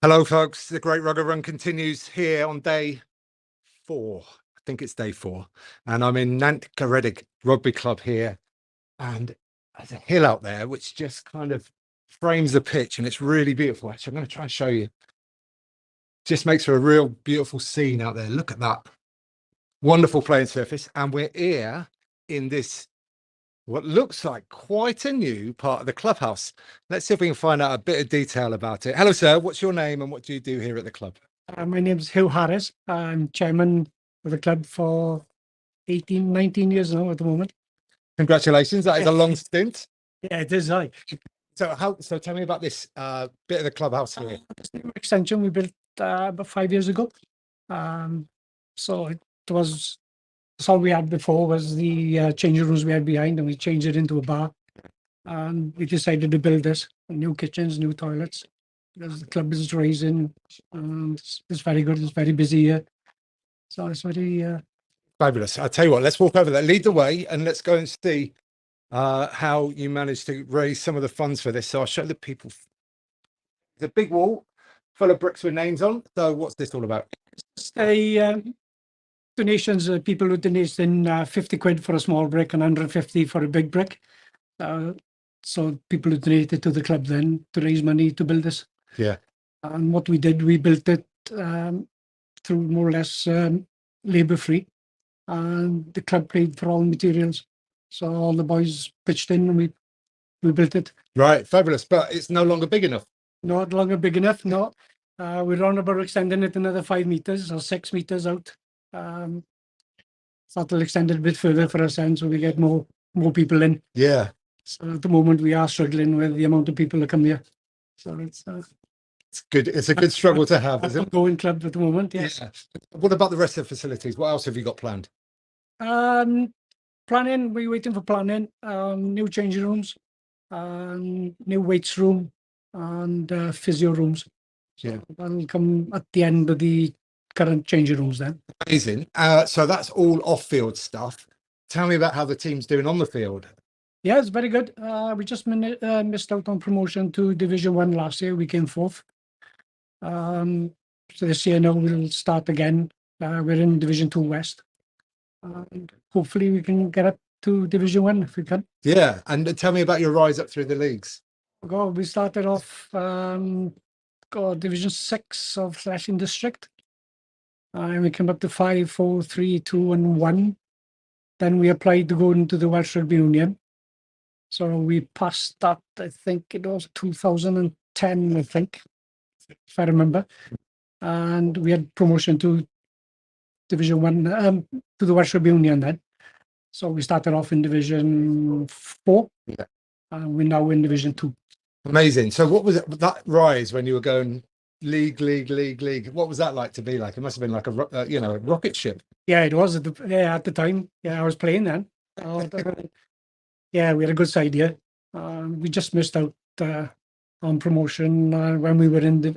Hello, folks. The Great Rugby Run continues here on day 4. I think it's day 4. And I'm in Nantgaredig Rugby Club here. And there's a hill out there which just kind of frames the pitch, and it's really beautiful. Actually, I'm going to try and show you. Just makes for a real beautiful scene out there. Look at that. Wonderful playing surface. And we're here in this, what looks like quite a new part of the clubhouse. Let's see if we can find out a bit of detail about it. Hello, sir. What's your name and what do you do here at the club? My name's Hugh Harris. I'm chairman of the club for 18, 19 years now at the moment. Congratulations. That is a long stint. Yeah, it is. So tell me about this bit of the clubhouse here. This new extension we built about 5 years ago. So it was, that's all we had before was the changing rooms we had behind, and we changed it into a bar. And we decided to build this, new kitchens, new toilets, because the club is raising, and it's very good. It's very busy here. So it's very... Fabulous. I'll tell you what, let's walk over there, lead the way, and let's go and see how you managed to raise some of the funds for this. So I'll show the people. There's a big wall full of bricks with names on. So what's this all about? Donations, people who donated 50 quid for a small brick and 150 for a big brick. So people who donated to the club then to raise money to build this. Yeah. And what we did, we built it through more or less labour free. And the club paid for all the materials. So all the boys pitched in and we built it. Right, fabulous. But it's no longer big enough. Not longer big enough, no. We're on about extending it another 5 meters or 6 meters out. So that'll extend it a bit further for us then, so we get more people in. Yeah. So at the moment we are struggling with the amount of people that come here. So it's good. It's a good struggle to have, isn't it? Going club at the moment, yes. Yeah. What about the rest of the facilities? What else have you got planned? Planning, we're waiting for planning. New changing rooms, new weights room, and physio rooms. So that'll come at the end of the current changing rooms then. Amazing. So that's all off-field stuff. Tell me about how the team's doing on the field. Yeah, it's very good. We just missed out on promotion to Division 1 last year. We came 4th. So this year now we'll start again. We're in Division 2 West. And hopefully we can get up to Division 1 if we can. Yeah, and tell me about your rise up through the leagues. We started off Division 6 of Thrashing District. And we came up to 5, 4, 3, 2 and 1. Then we applied to go into the Welsh Rugby Union. So we passed that, I think it was 2010, I think, if I remember. And we had promotion to Division 1, to the Welsh Rugby Union then. So we started off in Division 4. Yeah. And we're now in Division 2. Amazing. So what was it, that rise when you were going league? What was that like to be like? It must have been like a rocket ship. Yeah, it was at the time. Yeah, I was playing then. Yeah, we had a good side here. We just missed out on promotion when we were in the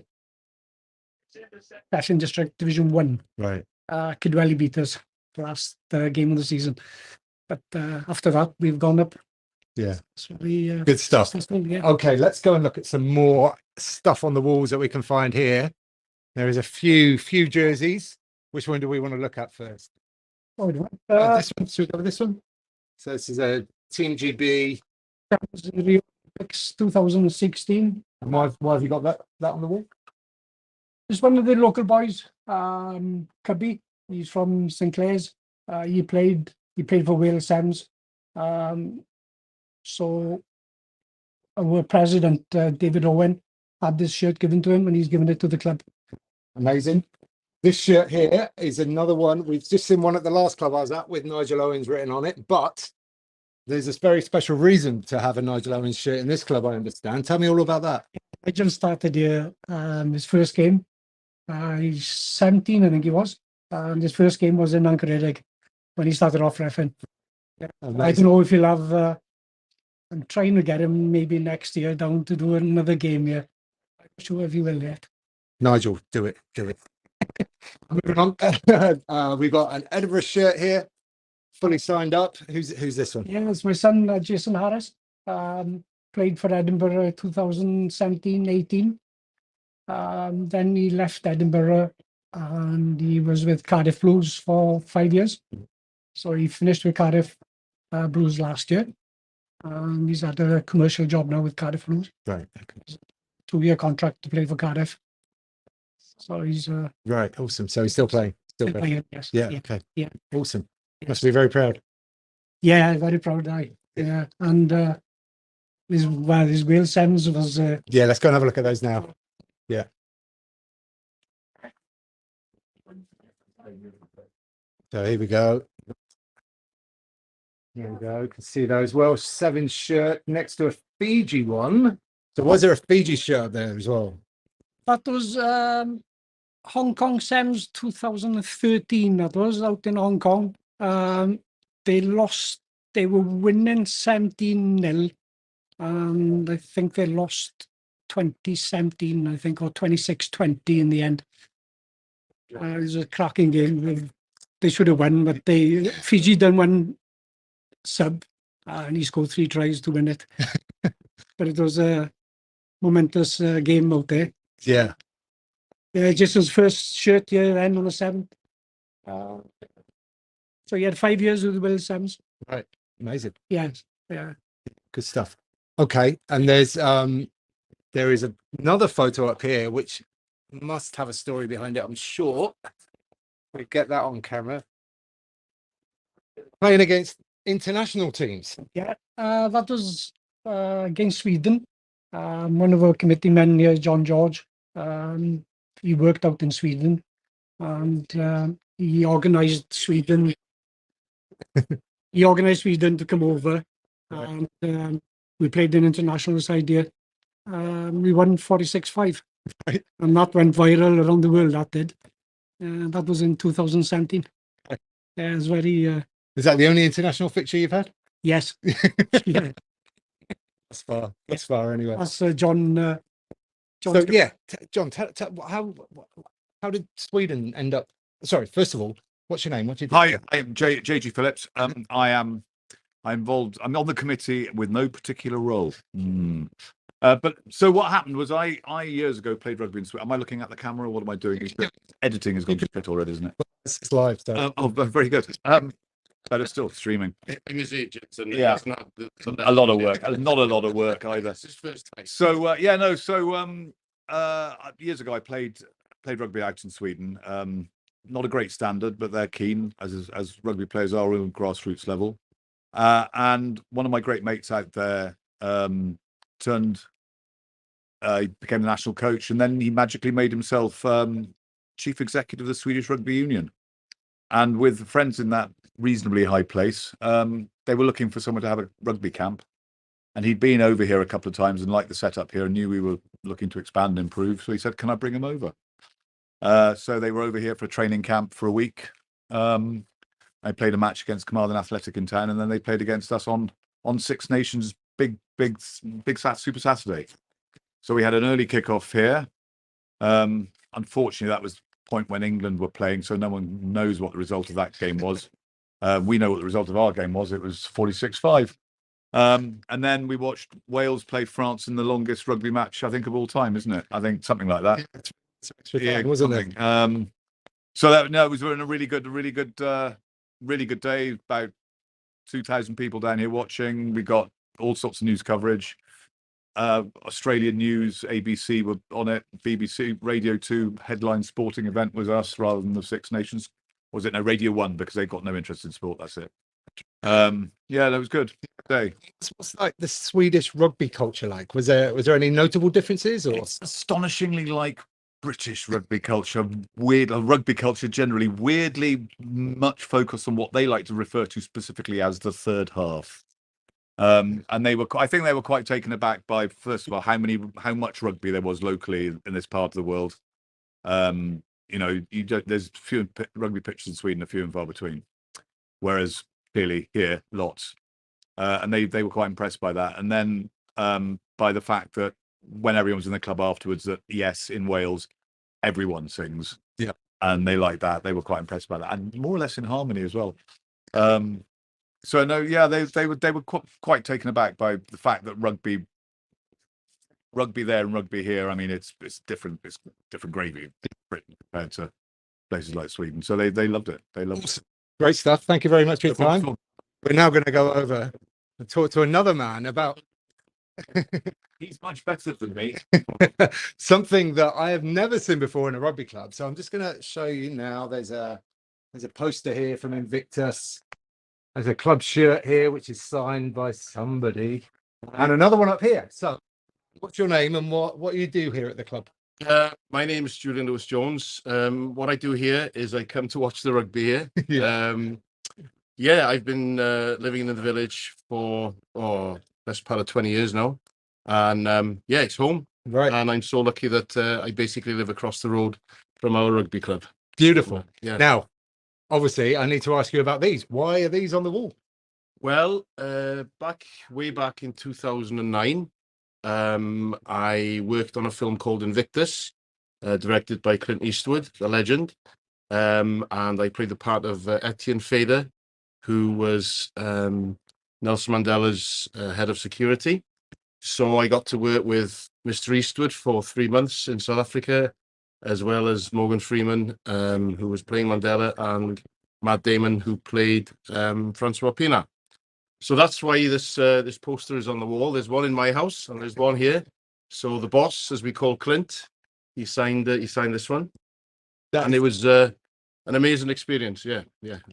Thrashing District Division 1. Right. Kidwelly beat us last game of the season. But after that, we've gone up. Yeah. So good stuff. Yeah. Okay, let's go and look at some more stuff on the walls that we can find here. There is a few jerseys. Which one do we want to look at first? This one. Should we go with this one? So this is a Team GB. That was the Rio Olympics 2016. And why have you got that on the wall? It's one of the local boys, Cubby. He's from St Clair's. He played for Wales Sevens. So our president, David Owen, had this shirt given to him, and he's given it to the club. Amazing. This shirt here is another one. We've just seen one at the last club I was at with Nigel Owens written on it, but there's a very special reason to have a Nigel Owens shirt in this club, I understand. Tell me all about that. Nigel started here, his first game. He's 17, I think he was. And his first game was in Nantgaredig when he started off reffing. I don't know if he'll have... I'm trying to get him maybe next year down to do another game here. I'm not sure if he will yet. Nigel, do it. Moving on. We've got an Edinburgh shirt here, fully signed up. Who's this one? Yeah, it's my son, Jason Harris. Played for Edinburgh 2017-18. Then he left Edinburgh and he was with Cardiff Blues for 5 years. So he finished with Cardiff Blues last year. And he's had a commercial job now with Cardiff Blues. Right. Okay. 2-year contract to play for Cardiff. So he's right. Awesome. So he's still playing. Still playing. Yes. Yeah. Okay. Yeah. Awesome. Yes. Must be very proud. Yeah, very proud. Yeah. And his Wales Sevens was. Yeah. Let's go and have a look at those now. Yeah. So here we go. Here we go. You can see those Welsh Sevens shirt next to a Fiji one. So was there a Fiji shirt there as well? That was Hong Kong Sevens 2013. That was out in Hong Kong. They lost. They were winning 17-0, and I think they lost 2017. I think, or 26-20 in the end. It was a cracking game. They should have won, but Fiji done one sub, and he scored 3 tries to win it. But it was a momentous game out there. Yeah. Yeah, just his first shirt here then on the 7th. So he had 5 years with the Wales Sevens. Right. Amazing. Yes. Yeah. Good stuff. Okay. And there is another photo up here which must have a story behind it, I'm sure. We get that on camera. Playing against international teams. Yeah. That was against Sweden. One of our committee men here, John George, he worked out in Sweden, and he organised Sweden. He organised Sweden to come over, Right. and we played an international side here. We won 46-5, Right. and that went viral around the world. That did. That was in 2017. Right. Yeah, it was very. Is that the only international fixture you've had? Yes. Yeah. That's far. That's far anyway. That's John. So yeah, John, how did Sweden end up? Sorry, first of all, what's your name? What did you Hi, I am JG Phillips. I'm involved. I'm on the committee with no particular role. But so what happened was I years ago played rugby in Sweden. Am I looking at the camera? Or what am I doing? Editing has gone to shit already, isn't it? It's live. So. Oh, very good. But it's still streaming. Yeah, A lot of work. Not a lot of work either. So years ago I played rugby out in Sweden. Not a great standard, but they're keen as rugby players are on grassroots level. And one of my great mates out there became the national coach, and then he magically made himself chief executive of the Swedish Rugby Union. And with friends in that reasonably high place, they were looking for someone to have a rugby camp. And he'd been over here a couple of times and liked the setup here and knew we were looking to expand and improve. So he said, can I bring him over? So they were over here for a training camp for a week. I played a match against Carmarthen Athletic in town, and then they played against us on Six Nations big Super Saturday. So we had an early kickoff here. Unfortunately, that was the point when England were playing, so no one knows what the result of that game was. We know what the result of our game was. It was 46-5. And then we watched Wales play France in the longest rugby match, I think, of all time, isn't it? I think something like that. Yeah, wasn't it? So it was a really good day. About 2,000 people down here watching. We got all sorts of news coverage. Australian news, ABC were on it. BBC, Radio 2 headline sporting event was us rather than the Six Nations. Was it no Radio 1 because they've got no interest in sport? That's it. Yeah, that was good day. What's like the Swedish rugby culture like? Was there any notable differences? Or It's astonishingly like British rugby culture. Rugby culture generally weirdly much focused on what they like to refer to specifically as the third half. And I think they were quite taken aback by, first of all, how much rugby there was locally in this part of the world. There's few rugby pitches in Sweden, a few and far between, whereas clearly here lots. And they were quite impressed by that, and then by the fact that when everyone was in the club afterwards, that yes, in Wales everyone sings, yeah, and they like that. They were quite impressed by that, and more or less in harmony as well. So no, yeah, they were quite taken aback by the fact that rugby rugby there and rugby here, I mean, it's different. It's different gravy in Britain compared to places like Sweden. So they loved it. They loved it. Great stuff. Thank you very much for your No problem at time. all. We're now going to go over and talk to another man about He's much better than me. something that I have never seen before in a rugby club. So I'm just going to show you now. There's a poster here from Invictus. There's a club shirt here, which is signed by somebody, and another one up here. So what's your name and what you do here at the club? My name is Julian Lewis-Jones. What I do here is I come to watch the rugby here. Yeah. I've been living in the village for best part of 20 years now, and it's home. Right. And I'm so lucky that I basically live across the road from our rugby club. Beautiful. Yeah. Now, obviously, I need to ask you about these. Why are these on the wall? Well, way back in 2009, I worked on a film called Invictus, directed by Clint Eastwood, the legend. And I played the part of Etienne Fader, who was Nelson Mandela's head of security. So I got to work with Mr. Eastwood for 3 months in South Africa, as well as Morgan Freeman, who was playing Mandela, and Matt Damon, who played Francois Pienaar. So that's why this poster is on the wall. There's one in my house and there's one here. So the boss, as we call Clint, he signed this one, and it was an amazing experience. Yeah,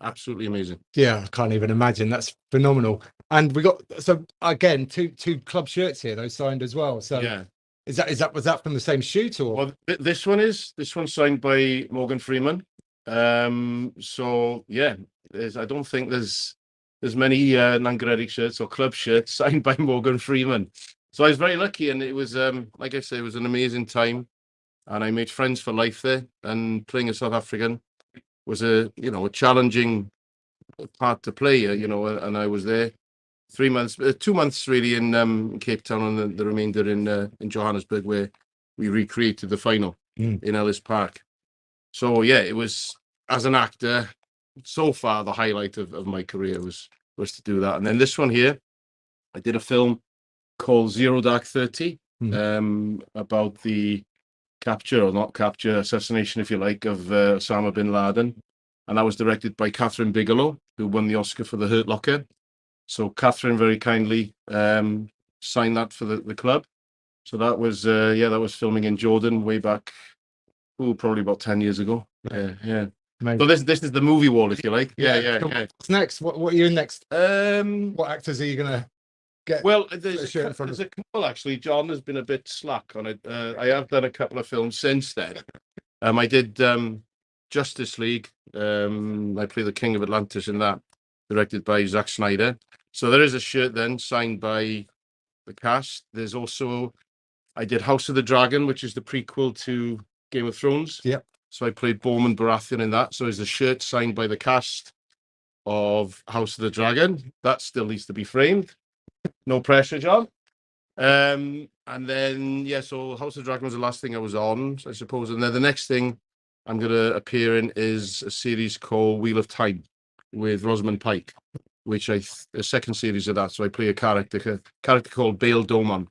absolutely amazing. Yeah, I can't even imagine. That's phenomenal. And we got, so again, two club shirts here, those signed as well. So Yeah. was that from the same shoot, or? Well, this one's signed by Morgan Freeman. So yeah, I don't think there's many Nantgaredig shirts or club shirts signed by Morgan Freeman. So I was very lucky, and it was like I say, it was an amazing time, and I made friends for life there. And playing a South African was a challenging part to play, and I was there 3 months, 2 months really in Cape Town, and the remainder in Johannesburg, where we recreated the final in Ellis Park. So yeah, it was, as an actor, so far the highlight of my career was to do that. And then this one here, I did a film called 0-30 about the capture, or not capture, assassination, if you like, of Osama bin Laden. And that was directed by Catherine Bigelow, who won the Oscar for The Hurt Locker. So Catherine very kindly signed that for the club. So that was filming in Jordan way back, probably about 10 years ago. Yeah. Amazing. So this is the movie wall, if you like. Yeah. What's next? What are you next? What actors are you gonna get? Well, there's a couple actually. John has been a bit slack on it. I have done a couple of films since then. I did Justice League. I play the King of Atlantis in that, directed by Zack Snyder. So there is a shirt then signed by the cast. There's also, I did House of the Dragon, which is the prequel to Game of Thrones. Yep. So I played Bowman Baratheon in that. So there's a shirt signed by the cast of House of the Dragon. That still needs to be framed. No pressure, John. And then, so House of the Dragon was the last thing I was on, I suppose. And then the next thing I'm going to appear in is a series called Wheel of Time with Rosamund Pike, which a second series of that. So I play a character called Bail Doman,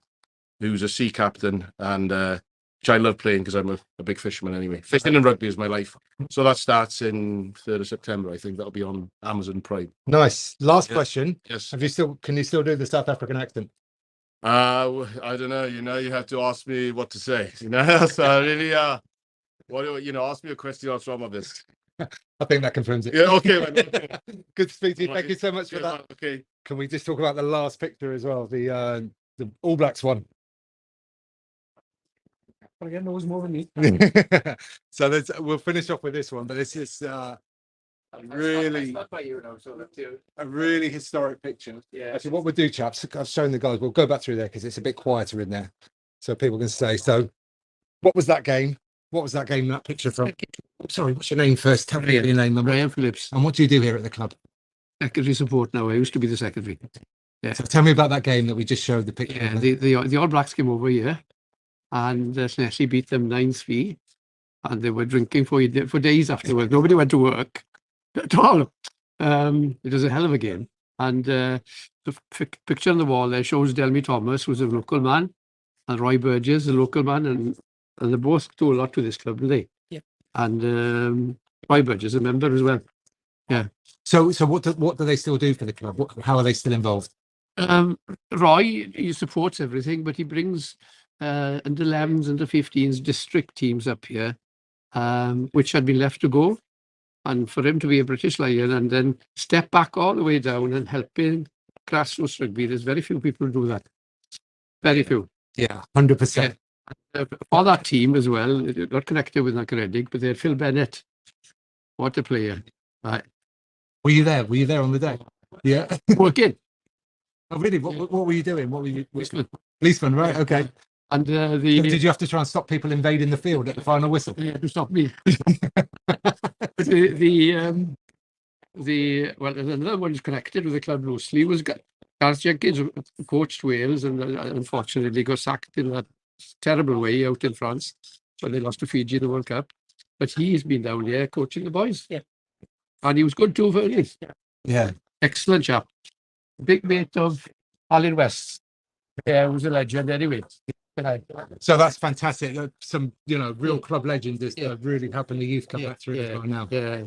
who's a sea captain, and which I love playing because I'm a big fisherman anyway. Fishing and rugby is my life. So that starts in 3rd of September. I think that'll be on Amazon Prime. Nice. Last question. Yes. Can you still do the South African accent? I don't know. You have to ask me what to say. So really, ask me a question. I'll try my best. I think that confirms it. Yeah. Okay. Man, okay. Good to speak to you. Thank you so much for that. Man, okay. Can we just talk about the last picture as well? The All Blacks one. Again, knows more than me. So we'll finish off with this one, but this is a really historic picture. Yeah. Actually, what we'll do, chaps, I've shown the guys, we'll go back through there because it's a bit quieter in there, so people can say. So, what was that game? That picture from? Sorry, what's your name first? Tell me your name. Brian Phillips, And what do you do here at the club? secretary support now. I used to be the secretary. So tell me about that game that we just showed the picture. Yeah, of. the All Blacks came over here, and Nessie beat them 9-3, and they were drinking for days afterwards. Nobody went to work at all. It was a hell of a game. And the picture on the wall there shows Delmy Thomas, who's a local man, and Roy Burgess, the local man, and they both do a lot to this club, don't they? Yeah. And Roy Burgess, a member as well. So what do they still do for the club? How are they still involved? Roy, he supports everything, but he brings under 11s, under 15s, district teams up here, which had been left to go. And for him to be a British Lion and then step back all the way down and helping grassroots rugby, there's very few people who do that. Very few. Yeah, 100%. For that team as well, not connected with Nantgaredig, but they had Phil Bennett. What a player. Right. Were you there? Were you there on the day? Yeah. Working. Oh, really? What were you doing? What were you? Policeman. Policeman, right? Okay. And Did you have to try and stop people invading the field at the final whistle? Yeah, to stop me. But well, there's another one who's connected with the club loosely was Gareth Jenkins, who coached Wales and unfortunately got sacked in that terrible way out in France when they lost to Fiji in the World Cup. But he's been down here coaching the boys. Yeah. And he was good too for me. Yeah. Excellent chap. Big mate of Alan West. Yeah, he was a legend anyway. So that's fantastic. Some, real club legends that are really helping the youth come back through right now. Yeah.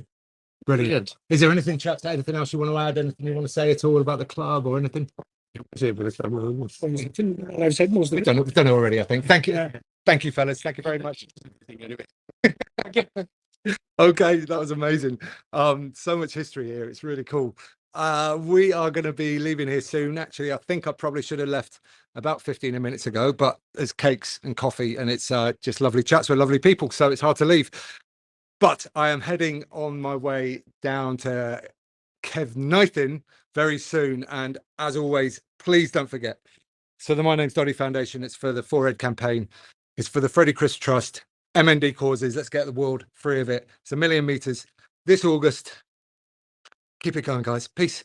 Brilliant. Is there anything, chaps, anything else you want to add? Anything you want to say at all about the club or anything? I've said most of We've it. done it already, I think. Thank you. Yeah. Thank you, fellas. Thank you very much. Okay, that was amazing. So much history here. It's really cool. We are going to be leaving here soon. Actually, I think I probably should have left about 15 minutes ago, but there's cakes and coffee and it's just lovely chats with lovely people. So it's hard to leave. But I am heading on my way down to Kevnithin very soon. And as always, please don't forget. So the My Name's Doddy Foundation, it's for the Forehead campaign. It's for the Freddie Chris Trust, MND causes. Let's get the world free of it. It's 1 million meters this August. Keep it going, guys. Peace.